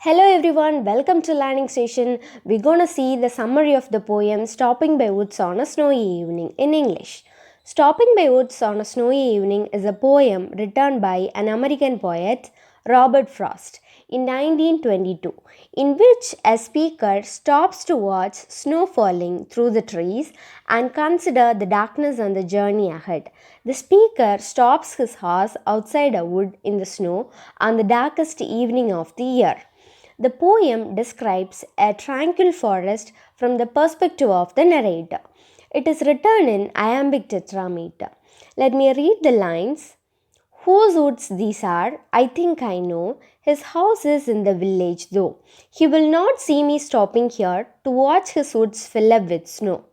Hello everyone, welcome to Learning Station. We're gonna see the summary of the poem Stopping by Woods on a Snowy Evening in English. Stopping by Woods on a Snowy Evening is a poem written by an American poet, Robert Frost, in 1922, in which a speaker stops to watch snow falling through the trees and consider the darkness and the journey ahead. The speaker stops his horse outside a wood in the snow on the darkest evening of the year. The poem describes a tranquil forest from the perspective of the narrator. It is written in iambic tetrameter. Let me read the lines. Whose woods these are, I think I know. His house is in the village, though. He will not see me stopping here to watch his woods fill up with snow.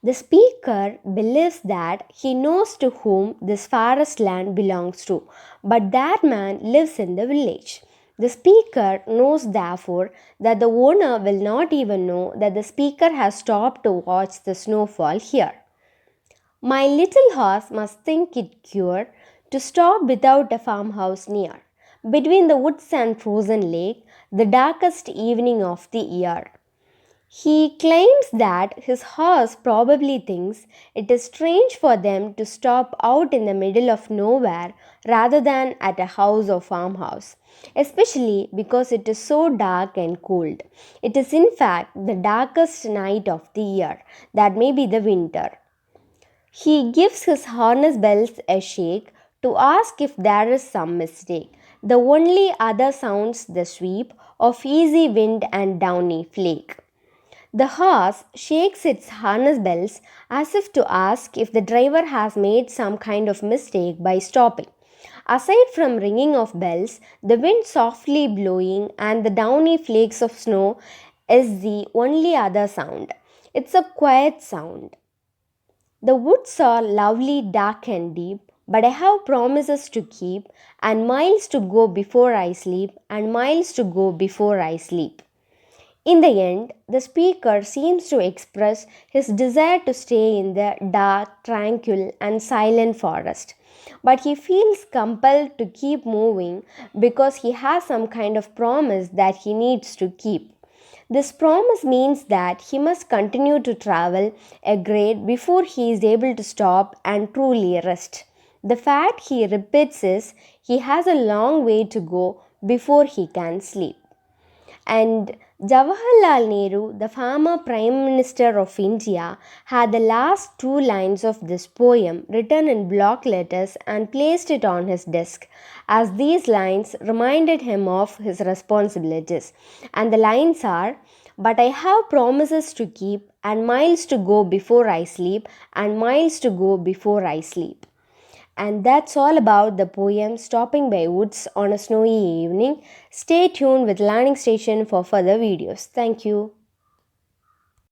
The speaker believes that he knows to whom this forest land belongs to, but that man lives in the village. The speaker knows, therefore, that the owner will not even know that the speaker has stopped to watch the snowfall here. My little horse must think it cure to stop without a farmhouse near, between the woods and frozen lake, the darkest evening of the year. He claims that his horse probably thinks it is strange for them to stop out in the middle of nowhere rather than at a house or farmhouse, especially because it is so dark and cold. It is in fact the darkest night of the year, that may be the winter. He gives his harness bells a shake to ask if there is some mistake. The only other sounds the sweep of easy wind and downy flake. The horse shakes its harness bells as if to ask if the driver has made some kind of mistake by stopping. Aside from ringing of bells, the wind softly blowing and the downy flakes of snow is the only other sound. It's a quiet sound. The woods are lovely, dark and deep, but I have promises to keep and miles to go before I sleep and miles to go before I sleep. In the end, the speaker seems to express his desire to stay in the dark, tranquil, and silent forest. But he feels compelled to keep moving because he has some kind of promise that he needs to keep. This promise means that he must continue to travel a great before he is able to stop and truly rest. The fact he repeats is he has a long way to go before he can sleep. And Jawaharlal Nehru, the former Prime Minister of India, had the last two lines of this poem written in block letters and placed it on his desk, as these lines reminded him of his responsibilities. And the lines are, but I have promises to keep, and miles to go before I sleep, and miles to go before I sleep. And that's all about the poem Stopping by Woods on a Snowy Evening. Stay tuned with Learning Station for further videos. Thank you.